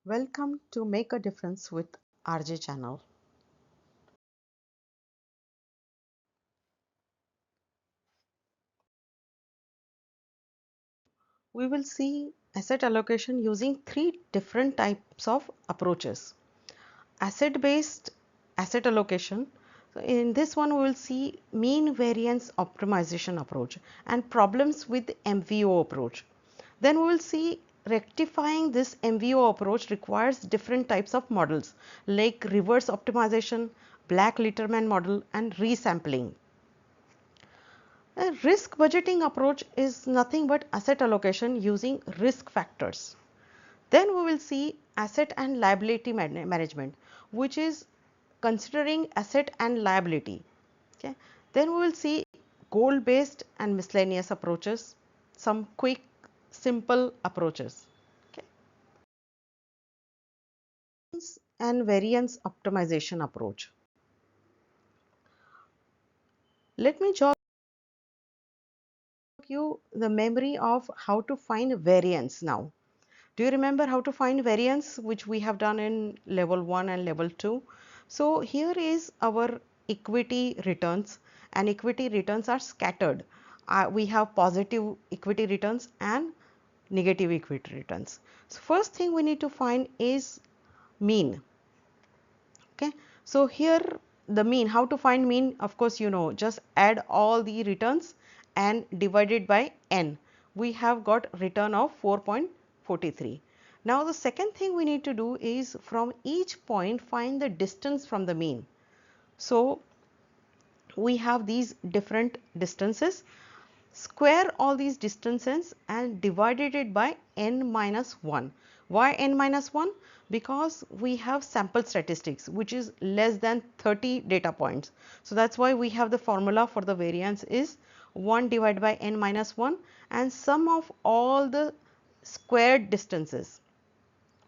Welcome to Make a Difference with RJ channel. We will see asset allocation using three different types of approaches. Asset based asset allocation. So in this one we will see mean variance optimization approach and problems with MVO approach. Then we will see rectifying this MVO approach requires different types of models like reverse optimization, Black Litterman model and resampling. A risk budgeting approach is nothing but asset allocation using risk factors. Then we will see asset and liability management, which is considering asset and liability. Okay. Then we will see goal based and miscellaneous approaches, some quick simple approaches. Okay. And variance optimization approach. Let me jog you the memory of how to find variance now. Do you remember how to find variance, which we have done in level 1 and level 2? So here is our equity returns, and equity returns are scattered. We have positive equity returns and negative equity returns. So first thing we need to find is mean. Okay, so here the mean, how to find mean, of course you know, just add all the returns and divide it by n. We have got return of 4.43. Now the second thing we need to do is from each point find the distance from the mean. So we have these different distances, square all these distances and divided it by n minus 1. Why n minus 1? Because we have sample statistics which is less than 30 data points. So that is why we have the formula for the variance is 1 divided by n minus 1 and sum of all the squared distances.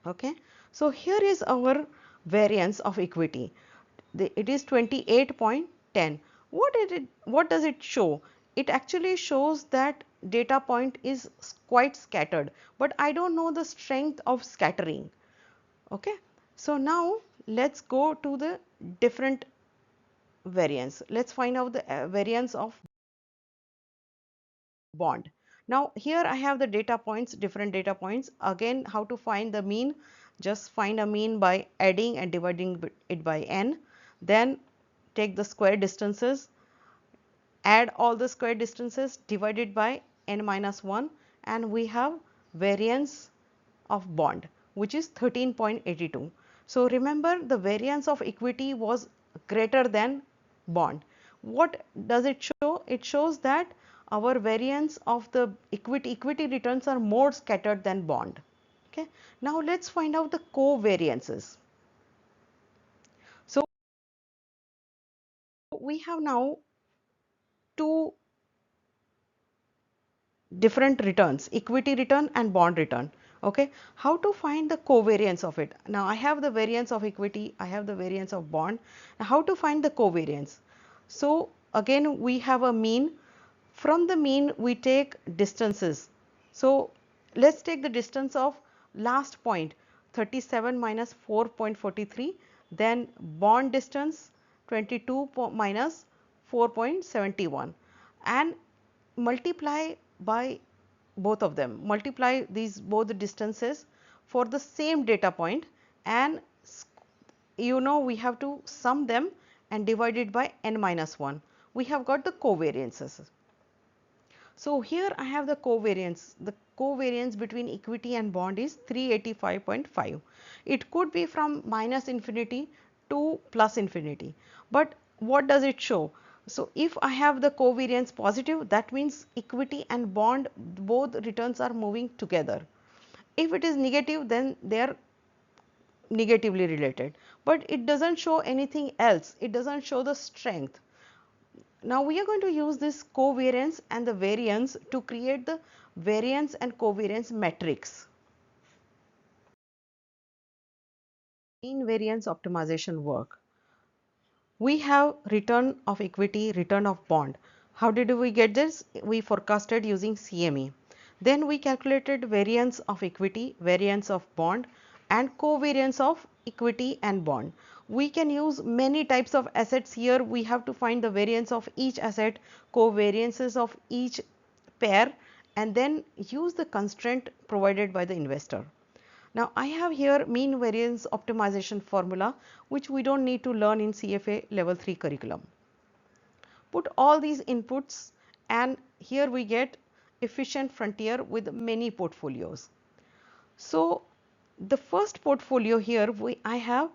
Okay. So here is our variance of equity. It is 28.10. What does it show? It actually shows that data point is quite scattered, but I don't know the strength of scattering. Okay. So now let's go to the different variance. Let's find out the variance of bond. Now here I have the data points, different data points. Again, how to find the mean? Just find a mean by adding and dividing it by n. Then take the square distances, add all the square distances, divided by n minus 1, and we have variance of bond, which is 13.82. So remember, the variance of equity was greater than bond. What does it show? It shows that our variance of the equity returns are more scattered than bond. Okay. Now let's find out the covariances. So we have now two different returns, equity return and bond return. Okay, how to find the covariance of it? Now I have the variance of equity, I have the variance of bond. Now how to find the covariance? So again we have a mean. From the mean we take distances. So let's take the distance of last point, 37 minus 4.43, then bond distance 22 minus 4.71, and multiply by both of them, multiply these both the distances for the same data point, and you know we have to sum them and divide it by n minus 1. We have got the covariances. So here I have the covariance. The covariance between equity and bond is 385.5. It could be from minus infinity to plus infinity. But what does it show? So if I have the covariance positive, that means equity and bond both returns are moving together. If it is negative, then they are negatively related. But it does not show anything else. It does not show the strength. Now we are going to use this covariance and the variance to create the variance and covariance matrix. In variance optimization work, we have return of equity, return of bond. How did we get this? We forecasted using CME. Then we calculated variance of equity, variance of bond, and covariance of equity and bond. We can use many types of assets here. We have to find the variance of each asset, covariances of each pair, and then use the constraint provided by the investor. Now I have here mean variance optimization formula, which we don't need to learn in CFA level 3 curriculum. Put all these inputs and here we get efficient frontier with many portfolios. So the first portfolio here I have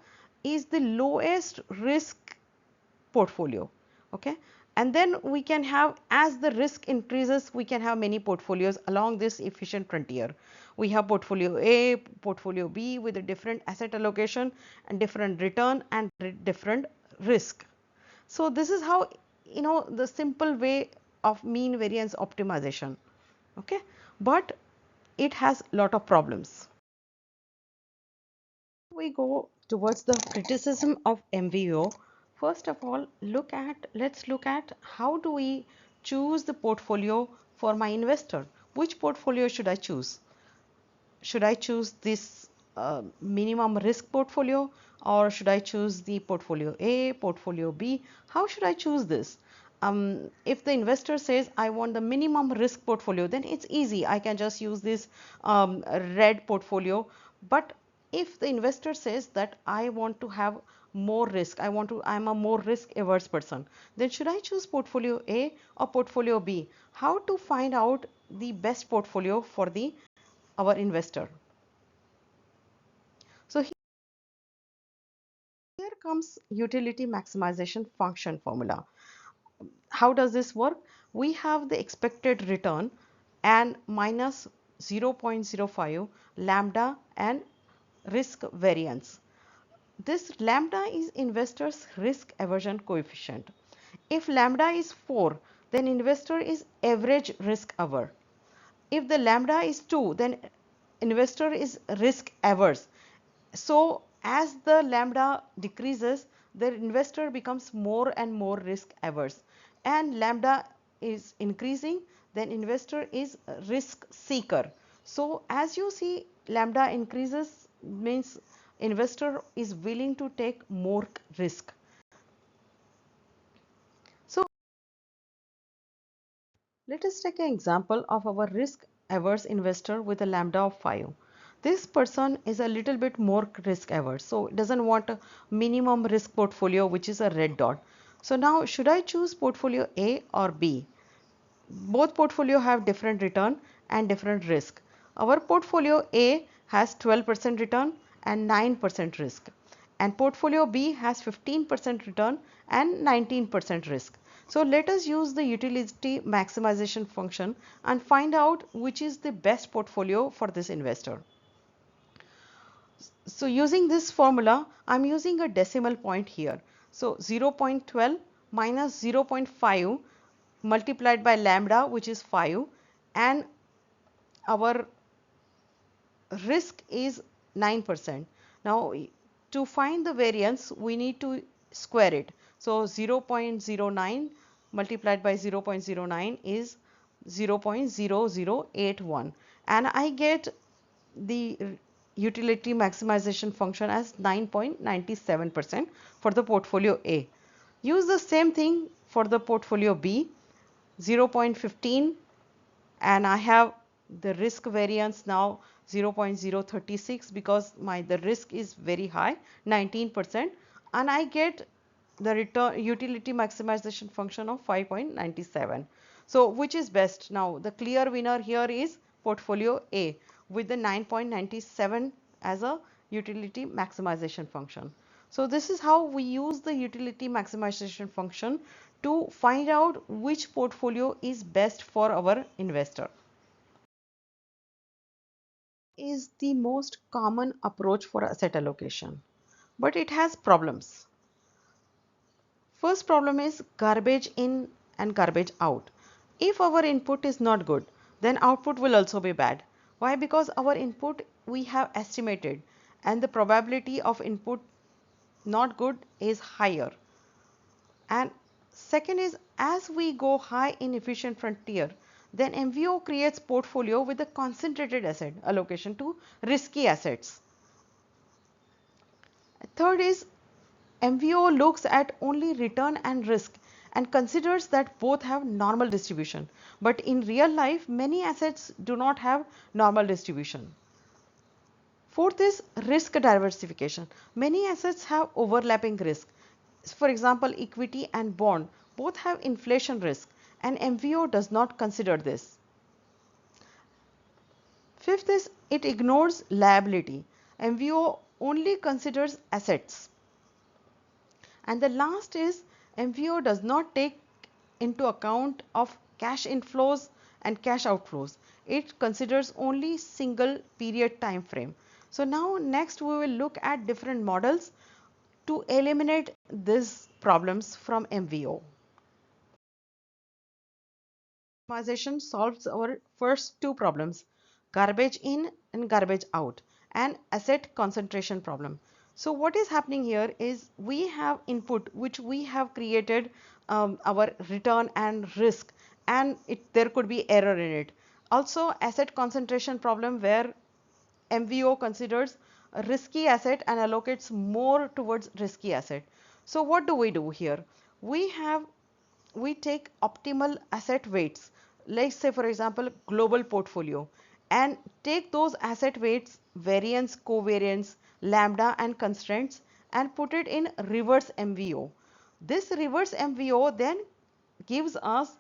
is the lowest risk portfolio, okay, and then we can have, as the risk increases, we can have many portfolios along this efficient frontier. We have portfolio A, portfolio B with a different asset allocation and different return and different risk. So this is how, the simple way of mean variance optimization, okay, but it has lot of problems. We go towards the criticism of MVO. First of all, let's look at how do we choose the portfolio for my investor. Which portfolio should I choose? Should I choose this minimum risk portfolio, or should I choose the portfolio A, portfolio B? How should I choose this? If the investor says I want the minimum risk portfolio, then it's easy. I can just use this red portfolio. But if the investor says that I want to have more risk, I'm a more risk averse person, then should I choose portfolio A or portfolio B? How to find out the best portfolio for our investor? So here comes utility maximization function formula. How does this work? We have the expected return and minus 0.05 lambda and risk variance. This lambda is investor's risk aversion coefficient. If lambda is 4, then investor is average risk averse. If the lambda is 2, then investor is risk averse. So as the lambda decreases, the investor becomes more and more risk averse, and lambda is increasing, then investor is risk seeker. So as you see, lambda increases means investor is willing to take more risk. So let us take an example of our risk averse investor with a lambda of 5. This person is a little bit more risk averse, so doesn't want a minimum risk portfolio, which is a red dot. So now should I choose portfolio A or B? Both portfolio have different return and different risk. Our portfolio A has 12% return and 9% risk, and portfolio B has 15% return and 19% risk. So let us use the utility maximization function and find out which is the best portfolio for this investor. So using this formula, I'm using a decimal point here. So 0.12 minus 0.5 multiplied by lambda, which is 5, and our risk is 9%. Now to find the variance, we need to square it. So 0.09 multiplied by 0.09 is 0.0081, and I get the utility maximization function as 9.97% for the portfolio A. Use the same thing for the portfolio B, 0.15, and I have the risk variance now 0.036 because the risk is very high, 19%, and I get the return utility maximization function of 5.97. So which is best? Now the clear winner here is portfolio A with the 9.97 as a utility maximization function. So this is how we use the utility maximization function to find out which portfolio is best for our investor. Is the most common approach for asset allocation, but it has problems. First problem is garbage in and garbage out. If our input is not good, then output will also be bad. Why? Because our input we have estimated and the probability of input not good is higher. And second is, as we go high in efficient frontier, then MVO creates portfolio with a concentrated asset allocation to risky assets. Third is MVO looks at only return and risk and considers that both have normal distribution. But in real life, many assets do not have normal distribution. Fourth is risk diversification. Many assets have overlapping risk. For example, equity and bond both have inflation risk, and MVO does not consider this. Fifth is it ignores liability. MVO only considers assets. And the last is MVO does not take into account of cash inflows and cash outflows. It considers only single period time frame. So now next we will look at different models to eliminate these problems from MVO. Optimization solves our first two problems, garbage in and garbage out, and asset concentration problem. So what is happening here is we have input which we have created, our return and risk, and there could be error in it. Also asset concentration problem where MVO considers a risky asset and allocates more towards risky asset. So what do we do here? We take optimal asset weights. Let's say for example global portfolio, and take those asset weights, variance, covariance, lambda and constraints, and put it in reverse MVO. This reverse MVO then gives us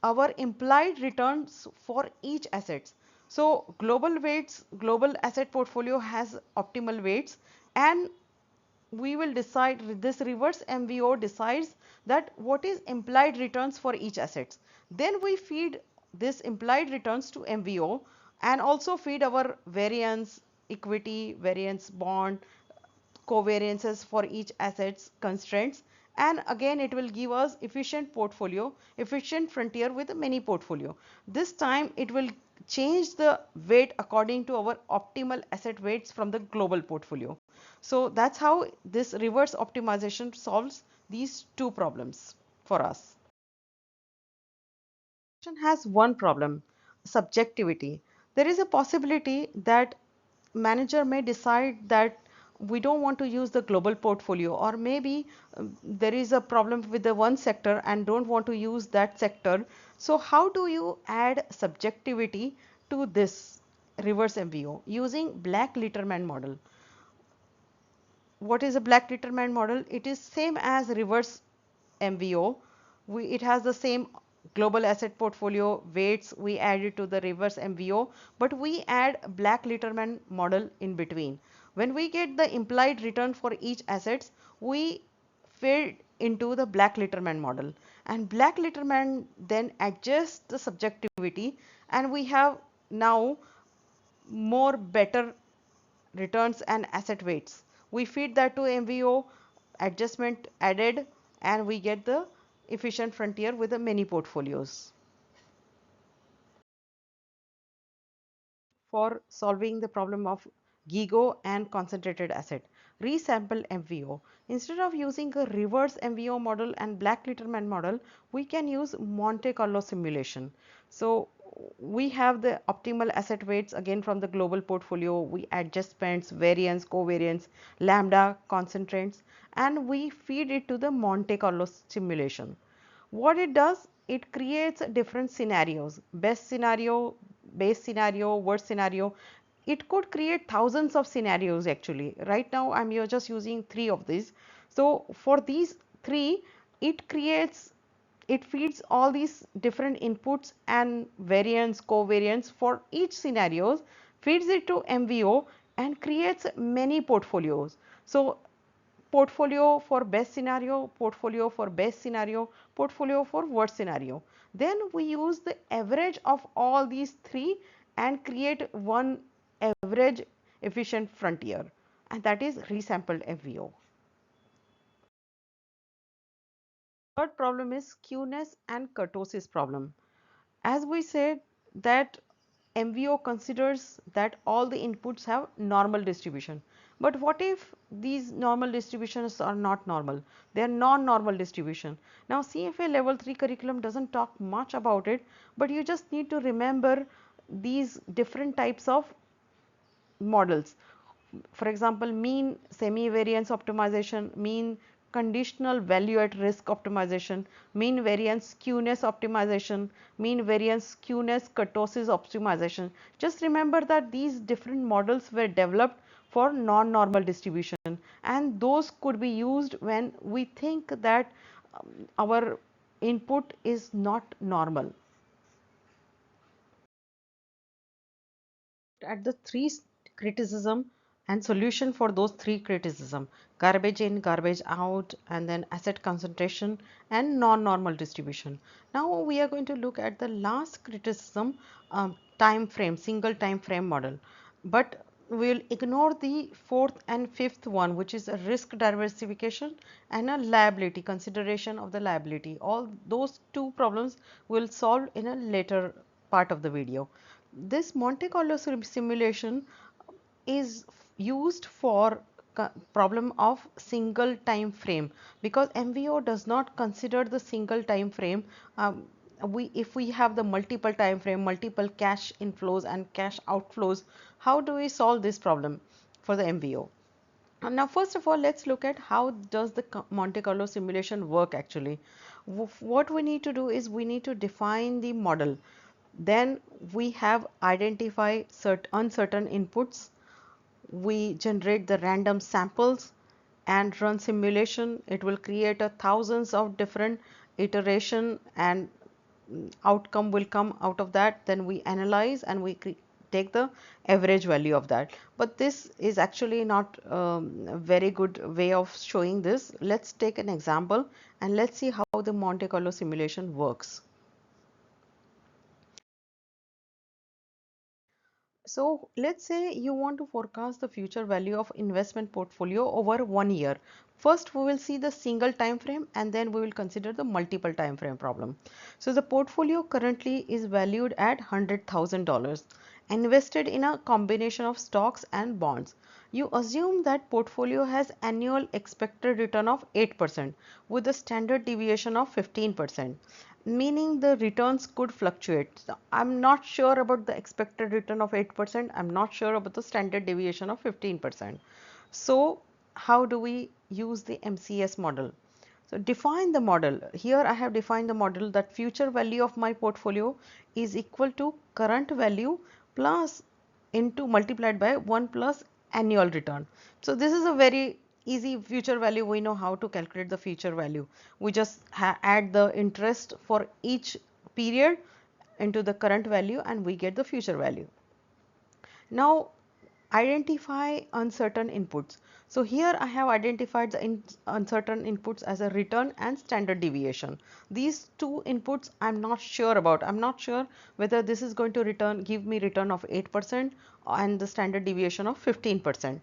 our implied returns for each assets. So global weights, global asset portfolio has optimal weights, and we will decide, this reverse MVO decides that what is implied returns for each assets. Then we feed this implied returns to MVO and also feed our variance, equity, variance, bond, covariances for each assets constraints, and again it will give us efficient portfolio, efficient frontier with many portfolio. This time it will change the weight according to our optimal asset weights from the global portfolio. So that's how this reverse optimization solves these two problems for us. Has one problem, subjectivity. There is a possibility that manager may decide that we don't want to use the global portfolio, or maybe there is a problem with the one sector and don't want to use that sector. So how do you add subjectivity to this reverse MVO using black Litterman model? What is a black determinant model? It is same as reverse MVO. It has the same global asset portfolio weights. We add it to the reverse MVO, but we add black Litterman model in between. When we get the implied return for each assets, we feed into the black Litterman model, and black Litterman then adjusts the subjectivity, and we have now more better returns and asset weights. We feed that to MVO, adjustment added, and we get the efficient frontier with the many portfolios. For solving the problem of GIGO and concentrated asset, resample MVO. Instead of using a reverse MVO model and black Litterman model, we can use Monte Carlo simulation. So we have the optimal asset weights again from the global portfolio. We adjustments, variance, covariance, lambda, concentrates, and we feed it to the Monte Carlo simulation. What it does, it creates different scenarios, best scenario, base scenario, worst scenario. It could create thousands of scenarios actually. Right now I'm just using three of these. So for these three, it creates, it feeds all these different inputs and variance, covariance for each scenarios, feeds it to MVO and creates many portfolios. So portfolio for best scenario, portfolio for best scenario, portfolio for worst scenario. Then we use the average of all these three and create one average efficient frontier, and that is resampled MVO. Third problem is skewness and kurtosis problem. As we said that MVO considers that all the inputs have normal distribution. But what if these normal distributions are not normal? They are non-normal distribution. Now CFA level 3 curriculum doesn't talk much about it, but you just need to remember these different types of models. For example, mean semi-variance optimization, mean conditional value at risk optimization, mean variance skewness optimization, mean variance skewness kurtosis optimization. Just remember that these different models were developed for non-normal distribution, and those could be used when we think that our input is not normal. At the three criticism and solution for those three criticism: garbage in, garbage out, and then asset concentration and non-normal distribution. Now we are going to look at the last criticism, time frame, single time frame model, but we'll ignore the fourth and fifth one, which is a risk diversification and a liability, consideration of the liability. All those two problems we'll solve in a later part of the video. This Monte Carlo simulation is used for problem of single time frame, because MVO does not consider the single time frame. If we have the multiple time frame, multiple cash inflows and cash outflows, how do we solve this problem for the MVO? Now, first of all, let's look at how does the Monte Carlo simulation work actually. What we need to do is we need to define the model. Then we have identify uncertain inputs. We generate the random samples and run simulation. It will create a thousands of different iteration, and outcome will come out of that. Then we analyze and we take the average value of that. But this is actually not a very good way of showing this. Let's take an example and let's see how the Monte Carlo simulation works. So let's say you want to forecast the future value of investment portfolio over 1 year. First, we will see the single time frame, and then we will consider the multiple time frame problem. So the portfolio currently is valued at $100,000, invested in a combination of stocks and bonds. You assume that portfolio has annual expected return of 8% with a standard deviation of 15%, meaning the returns could fluctuate. So I'm not sure about the expected return of 8%. I'm not sure about the standard deviation of 15%. So how do we use the MCS model? So define the model. Here I have defined the model that future value of my portfolio is equal to current value plus into multiplied by 1 plus annual return. So this is a very easy future value. We know how to calculate the future value. We just add the interest for each period into the current value and we get the future value. Now identify uncertain inputs. So here I have identified the uncertain inputs as a return and standard deviation. These two inputs I'm not sure about. I'm not sure whether this is going to give me return of 8% and the standard deviation of 15%.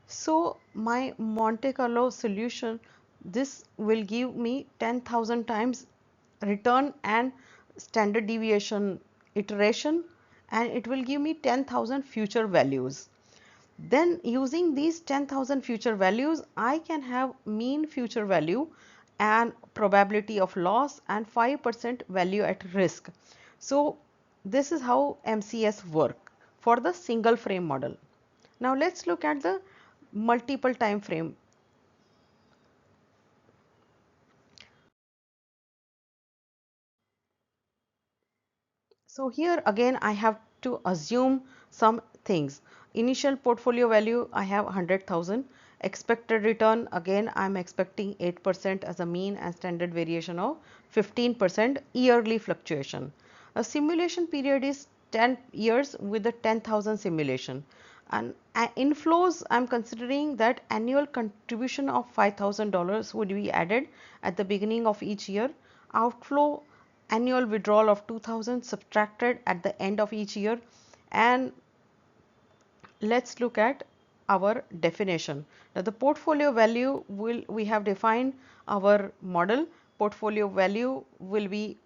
So my Monte Carlo solution, this will give me 10,000 times return and standard deviation iteration, and it will give me 10,000 future values. Then using these 10,000 future values, I can have mean future value and probability of loss and 5% value at risk. So this is how MCS work for the single frame model. Now let's look at the multiple time frame. So here again I have to assume some things. Initial portfolio value I have 100,000. Expected return, again I am expecting 8% as a mean and standard variation of 15% yearly fluctuation. A simulation period is 10 years with a 10,000 simulation. And inflows, I am considering that annual contribution of $5,000 would be added at the beginning of each year. Outflow, annual withdrawal of 2000 subtracted at the end of each year. And let's look at our definition. Now the portfolio value we have defined our model. Portfolio value will be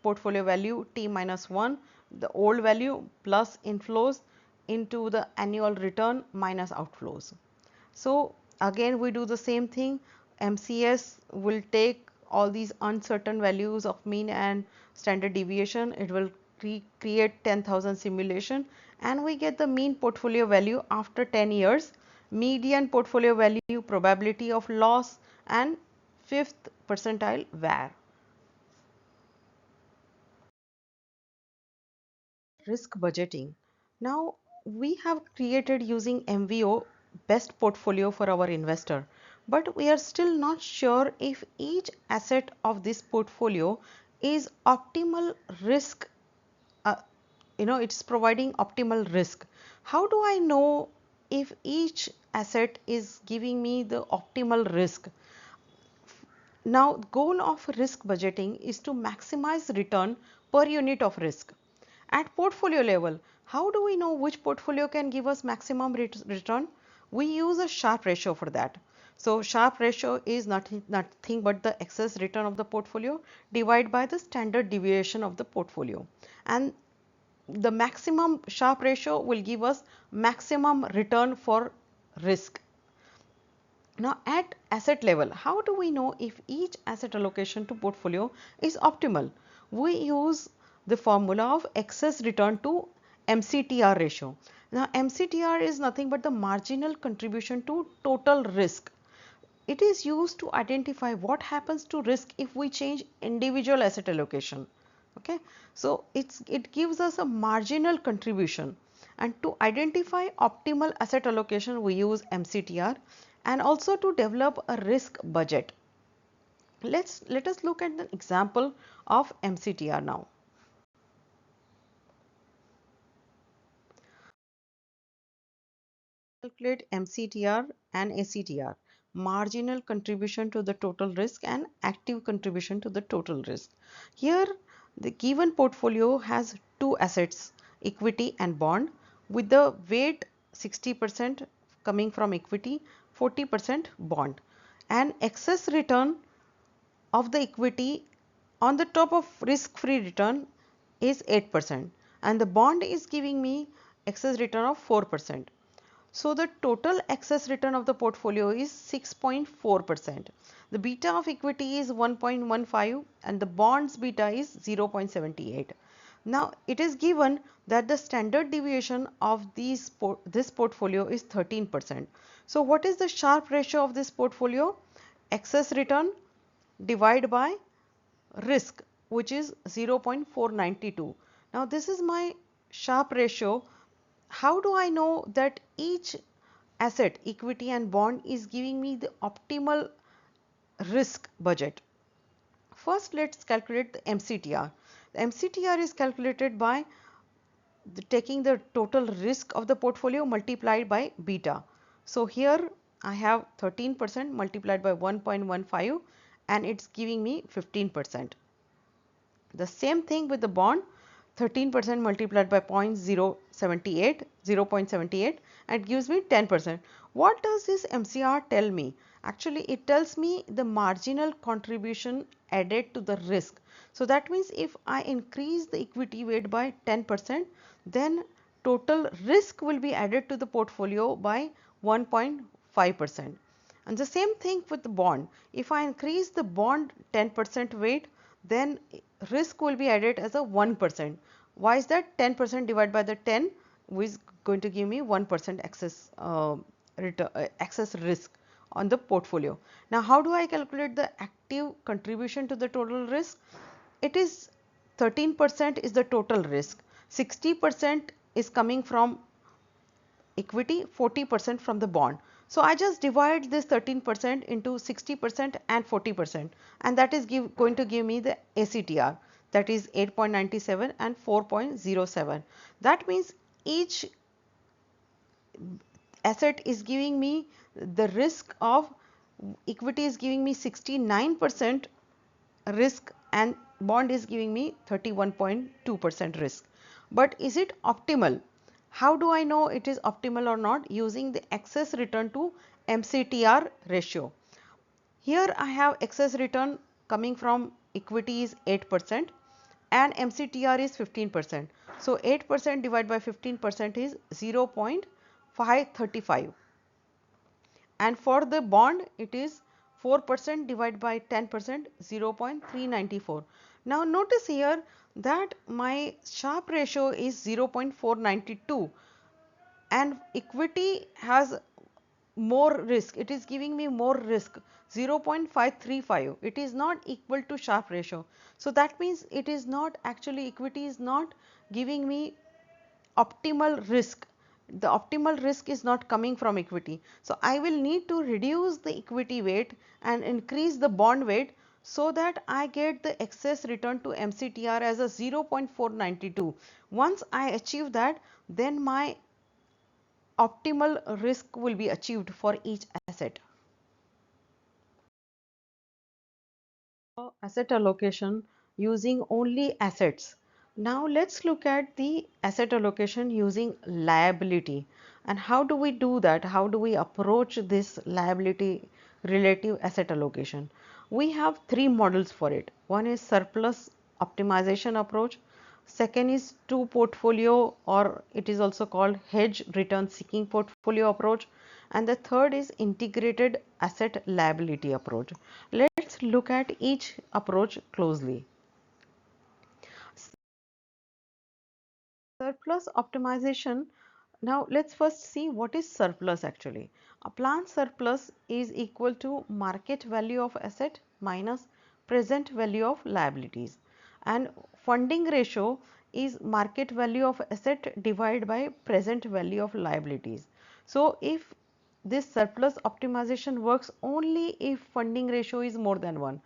portfolio value T minus 1, the old value plus inflows into the annual return minus outflows. So again we do the same thing. MCS will take all these uncertain values of mean and standard deviation. It will create 10,000 simulation and we get the mean portfolio value after 10 years, median portfolio value, probability of loss, and fifth percentile VAR. Risk budgeting. Now we have created using MVO best portfolio for our investor, but we are still not sure if each asset of this portfolio is optimal risk. uh, it's providing optimal risk. How do I know if each asset is giving me the optimal risk? Now, the goal of risk budgeting is to maximize return per unit of risk. At portfolio level, how do we know which portfolio can give us maximum return? We use a Sharpe ratio for that. So, Sharpe ratio is nothing but the excess return of the portfolio divided by the standard deviation of the portfolio. And the maximum Sharpe ratio will give us maximum return for risk. Now at asset level, how do we know if each asset allocation to portfolio is optimal? We use the formula of excess return to MCTR ratio. Now MCTR is nothing but the marginal contribution to total risk. It is used to identify what happens to risk if we change individual asset allocation. Okay, so it gives us a marginal contribution, and to identify optimal asset allocation we use MCTR, and also to develop a risk budget. Let us look at the example of MCTR now. Calculate MCTR and ACTR, marginal contribution to the total risk and active contribution to the total risk. Here the given portfolio has two assets, equity and bond, with the weight 60% coming from equity, 40% bond, and excess return of the equity on the top of risk free return is 8%, and the bond is giving me excess return of 4%. So the total excess return of the portfolio is 6.4%. The beta of equity is 1.15 and the bonds beta is 0.78. Now it is given that the standard deviation of this portfolio is 13%. So what is the Sharpe ratio of this portfolio? Excess return divided by risk, which is 0.492. Now this is my Sharpe ratio. How do I know that each asset, equity and bond, is giving me the optimal risk budget? First let's calculate the MCTR. The MCTR is calculated by taking the total risk of the portfolio multiplied by beta. So here I have 13% multiplied by 1.15 and it's giving me 15%. The same thing with the bond, 13% multiplied by 0.78 and gives me 10%. What does this MCR tell me? Actually it tells me the marginal contribution added to the risk. So that means if I increase the equity weight by 10%, then total risk will be added to the portfolio by 1.5%. And the same thing with the bond. If I increase the bond 10% weight, then risk will be added as a 1%. Why is that? 10% divided by the 10 is going to give me 1% excess risk on the portfolio. Now how do I calculate the active contribution to the total risk? It is 13% is the total risk, 60% is coming from equity, 40% from the bond. So I just divide this 13% into 60% and 40%, and that is going to give me the ACTR, that is 8.97 and 4.07. That means each asset is giving me the risk of equity is giving me 69% risk and bond is giving me 31.2% risk. But is it optimal? How do I know it is optimal or not? Using the excess return to MCTR ratio. Here I have excess return coming from equity is 8% and MCTR is 15%. So 8% divided by 15% is 0.535, and for the bond it is 4% divided by 10%, 0.394. Now notice here that my Sharpe ratio is 0.492 and equity has more risk, it is giving me more risk, 0.535, it is not equal to Sharpe ratio. So that means it is not actually, equity is not giving me optimal risk, the optimal risk is not coming from equity. So I will need to reduce the equity weight and increase the bond weight, so that I get the excess return to MCTR as a 0.492. Once I achieve that, then my optimal risk will be achieved for each asset. Asset allocation using only assets. Now let's look at the asset allocation using liability, and how do we do that? How do we approach this liability relative asset allocation? We have three models for it. One is surplus optimization approach, second is two portfolio, or it is also called hedge return seeking portfolio approach, and the third is integrated asset liability approach. Let's look at each approach closely. Surplus optimization. Now let's first see what is surplus actually. A planned surplus is equal to market value of asset minus present value of liabilities, and funding ratio is market value of asset divided by present value of liabilities. So if this surplus optimization works only if funding ratio is more than 1,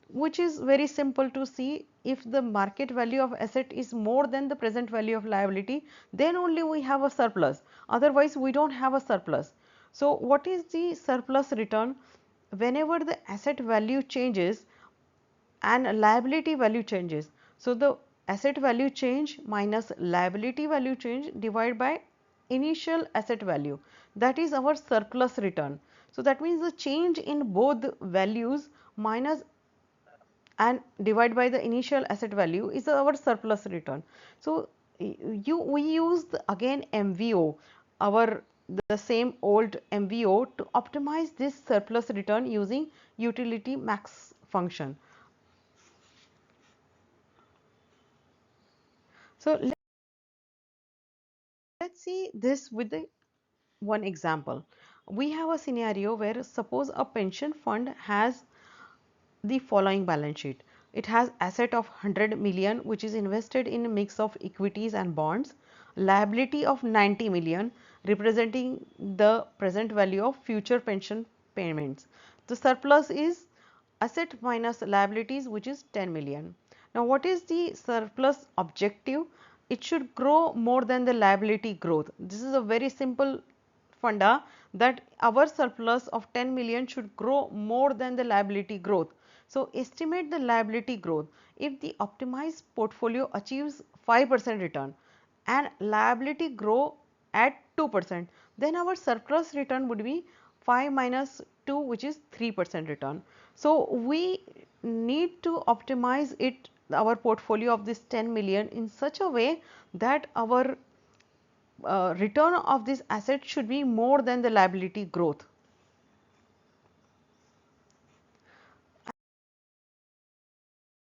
which is very simple to see. If the market value of asset is more than the present value of liability, then only we have a surplus, otherwise we do not have a surplus. So what is the surplus return? Whenever the asset value changes and liability value changes, so the asset value change minus liability value change divided by initial asset value, that is our surplus return. So that means the change in both values minus and divide by the initial asset value is our surplus return. So we use again MVO, our the same old MVO, to optimize this surplus return using utility max function. So let's see this with the one example. We have a scenario where suppose a pension fund has the following balance sheet. It has asset of 100 million, which is invested in a mix of equities and bonds, liability of 90 million representing the present value of future pension payments. The surplus is asset minus liabilities, which is 10 million. Now what is the surplus objective? It should grow more than the liability growth. This is a very simple funda, that our surplus of 10 million should grow more than the liability growth. So estimate the liability growth. If the optimized portfolio achieves 5% return and liability grow at 2%, then our surplus return would be 5 minus 2, which is 3% return. So we need to optimize it, our portfolio of this 10 million, in such a way that our return of this asset should be more than the liability growth.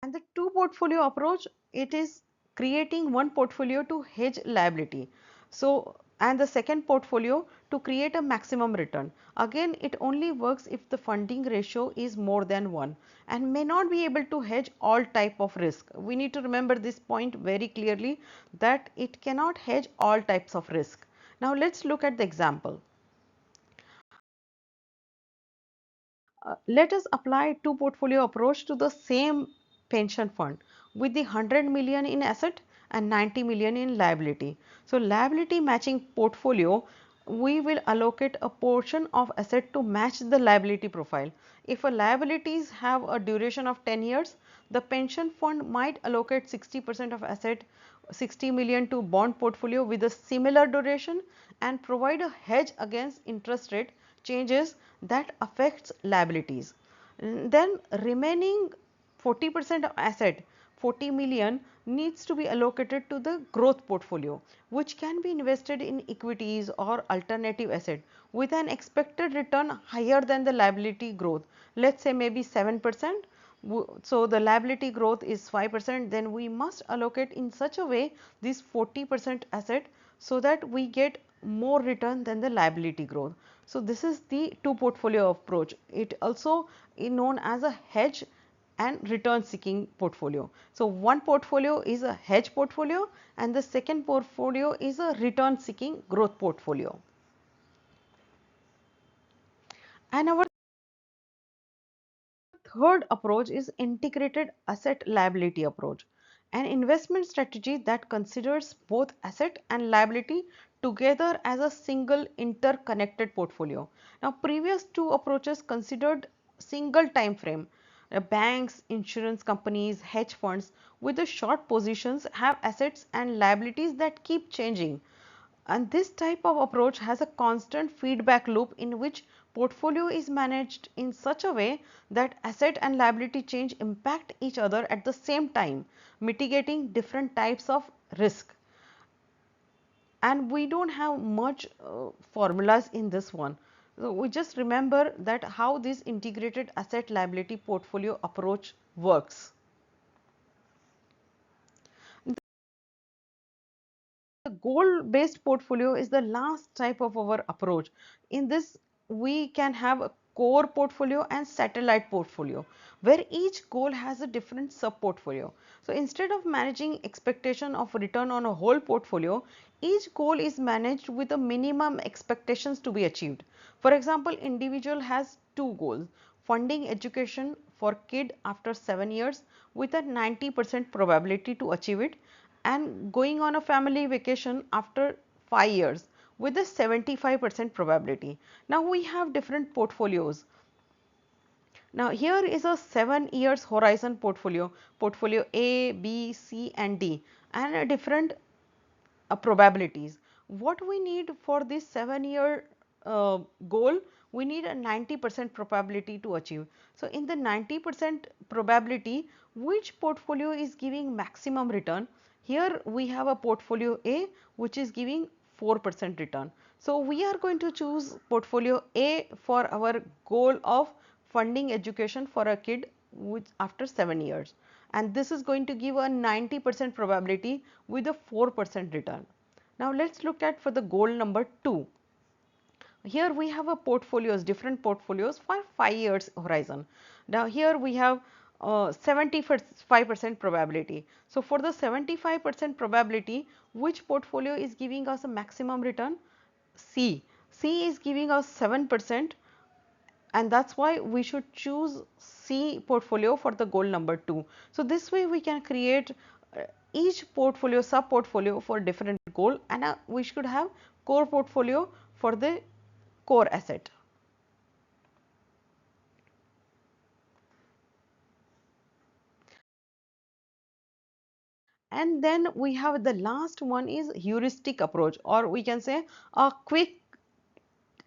And the two portfolio approach, it is creating one portfolio to hedge liability. So and the second portfolio to create a maximum return. Again, it only works if the funding ratio is more than 1 and may not be able to hedge all type of risk. We need to remember this point very clearly, that it cannot hedge all types of risk. Now let's look at the example. Let us apply two portfolio approach to the same pension fund with the 100 million in asset and 90 million in liability. So liability matching portfolio, we will allocate a portion of asset to match the liability profile. If a liabilities have a duration of 10 years, the pension fund might allocate 60% of asset, 60 million, to bond portfolio with a similar duration and provide a hedge against interest rate changes that affects liabilities. Then remaining 40% of asset, 40 million, needs to be allocated to the growth portfolio, which can be invested in equities or alternative asset with an expected return higher than the liability growth. Let's say maybe 7%. So the liability growth is 5%, then we must allocate in such a way this 40% asset, so that we get more return than the liability growth. So this is the two portfolio approach. It also is known as a hedge and return seeking portfolio. So one portfolio is a hedge portfolio and the second portfolio is a return seeking growth portfolio. And our third approach is integrated asset liability approach, an investment strategy that considers both asset and liability together as a single interconnected portfolio. Now previous two approaches considered single time frame. Banks, insurance companies, hedge funds with the short positions have assets and liabilities that keep changing. And this type of approach has a constant feedback loop in which portfolio is managed in such a way that asset and liability change impact each other at the same time, mitigating different types of risk. And we don't have much formulas in this one. So we just remember that how this integrated asset liability portfolio approach works. The goal based portfolio is the last type of our approach. In this we can have a core portfolio and satellite portfolio where each goal has a different sub portfolio. So instead of managing expectation of return on a whole portfolio, each goal is managed with a minimum expectations to be achieved. For example, individual has two goals: funding education for kid after 7 years with a 90% probability to achieve it, and going on a family vacation after 5 years with a 75% probability. Now we have different portfolios. Now here is a 7 years horizon portfolio, portfolio A, B, C and D, and a different probabilities. What we need for this 7-year goal, we need a 90% probability to achieve. So in the 90% probability, which portfolio is giving maximum return? Here we have a portfolio A which is giving 4% return. So we are going to choose portfolio A for our goal of funding education for a kid which after 7 years, and this is going to give a 90% probability with a 4% return. Now let us look at for the goal number 2. Here we have a portfolios, different portfolios for 5 years horizon. Now here we have 75% probability. So for the 75% probability, which portfolio is giving us a maximum return? C. C is giving us 7%, and that's why we should choose C portfolio for the goal number 2. So this way we can create each portfolio sub portfolio for different goal, and we should have core portfolio for the core asset. And then we have the last one is heuristic approach, or we can say a quick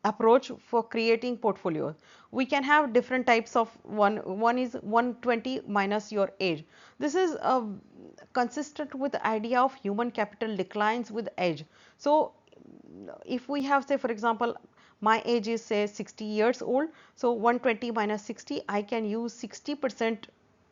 approach for creating portfolios. We can have different types of one is 120 minus your age. This is consistent with the idea of human capital declines with age. So if we have, say for example, my age is say 60 years old, so 120 minus 60, I can use 60%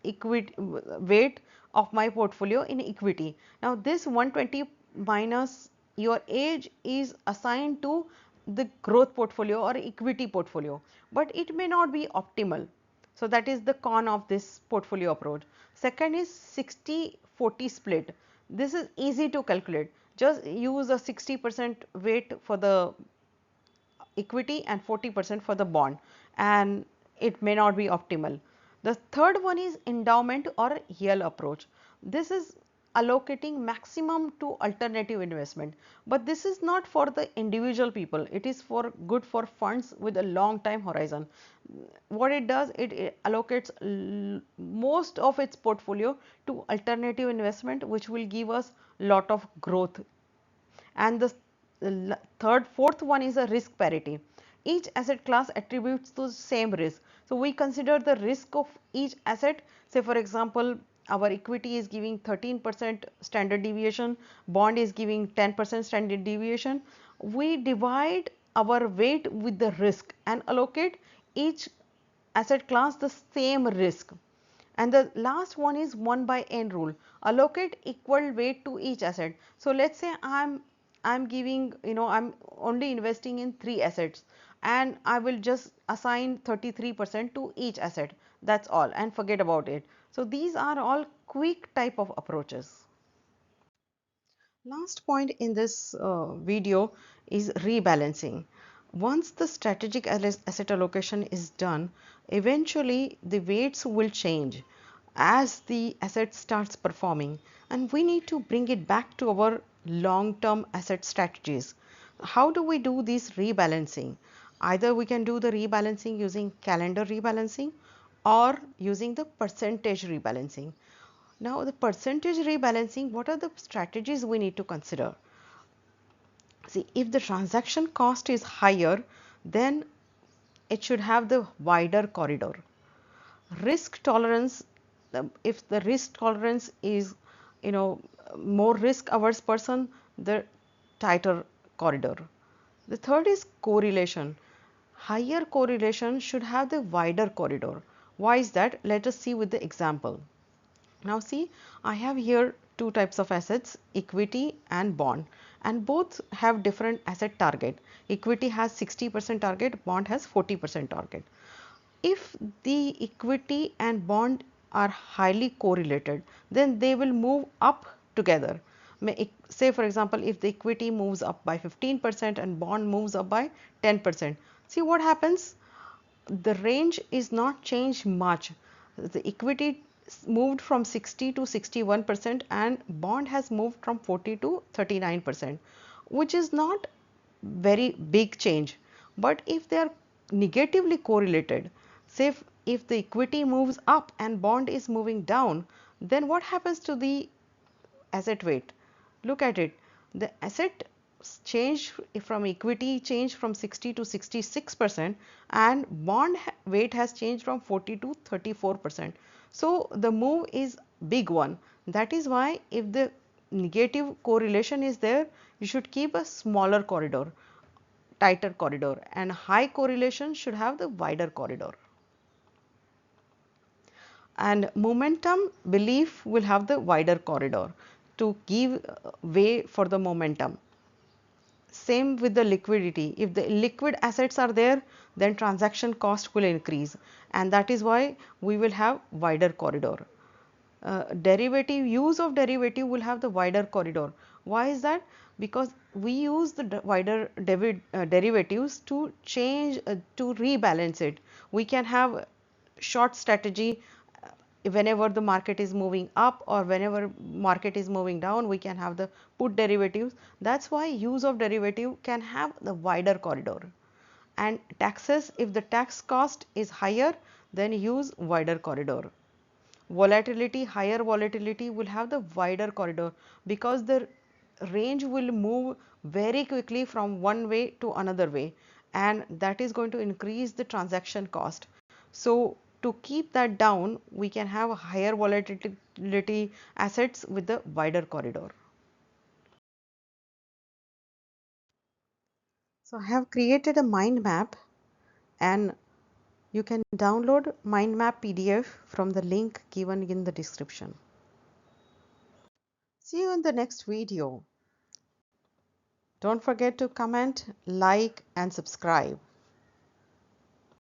equity weight of my portfolio in equity. Now this 120 minus your age is assigned to the growth portfolio or equity portfolio, but it may not be optimal. So that is the con of this portfolio approach. Second is 60-40 split. This is easy to calculate. Just use a 60% weight for the equity and 40% for the bond, and it may not be optimal. The third one is endowment or yield approach. This is allocating maximum to alternative investment, but this is not for the individual people. It is for good for funds with a long time horizon. What it does, it allocates most of its portfolio to alternative investment, which will give us lot of growth. And the fourth one is a risk parity. Each asset class attributes the same risk. So we consider the risk of each asset. Say for example, our equity is giving 13% standard deviation, bond is giving 10% standard deviation. We divide our weight with the risk and allocate each asset class the same risk. And the last one is 1 by n rule. Allocate equal weight to each asset. So let's say I'm I'm giving, I'm only investing in 3 assets, and I will just assign 33% to each asset. That's all, and forget about it. So these are all quick type of approaches. Last point in this video is rebalancing. Once the strategic asset allocation is done, eventually the weights will change as the asset starts performing, and we need to bring it back to our long-term asset strategies. How do we do this rebalancing? Either we can do the rebalancing using calendar rebalancing or using the percentage rebalancing. Now, the percentage rebalancing, what are the strategies we need to consider? See, if the transaction cost is higher, then it should have the wider corridor. Risk tolerance, if the risk tolerance is, you know, more risk averse person, the tighter corridor. The third is correlation. Higher correlation should have the wider corridor. Why is that? Let us see with the example. Now see, I have here two types of assets, equity and bond, and both have different asset target. Equity has 60% target, bond has 40% target. If the equity and bond are highly correlated, then they will move up together. Say for example, if the equity moves up by 15% and bond moves up by 10%, see what happens? The range is not changed much. The equity moved from 60 to 61% and bond has moved from 40 to 39%, which is not very big change. But if they are negatively correlated, say if the equity moves up and bond is moving down, then what happens to the asset weight? Look at it. The asset change from equity changed from 60 to 66% and bond weight has changed from 40 to 34%. So the move is big one. That is why if the negative correlation is there, you should keep a smaller corridor, tighter corridor, and high correlation should have the wider corridor. And momentum belief will have the wider corridor to give way for the momentum. Same with the liquidity. If the liquid assets are there, then transaction cost will increase, and that is why we will have wider corridor. Derivative use of derivative will have the wider corridor. Why is that? Because we use the wider derivatives to change, to rebalance it. We can have short strategy whenever the market is moving up, or whenever market is moving down, we can have the put derivatives. That's why use of derivative can have the wider corridor. And taxes, if the tax cost is higher, then use wider corridor. Volatility, higher volatility will have the wider corridor because the range will move very quickly from one way to another way, and that is going to increase the transaction cost. So to keep that down, we can have higher volatility assets with the wider corridor. So I have created a mind map, and you can download mind map PDF from the link given in the description. See you in the next video. Don't forget to comment, like, and subscribe.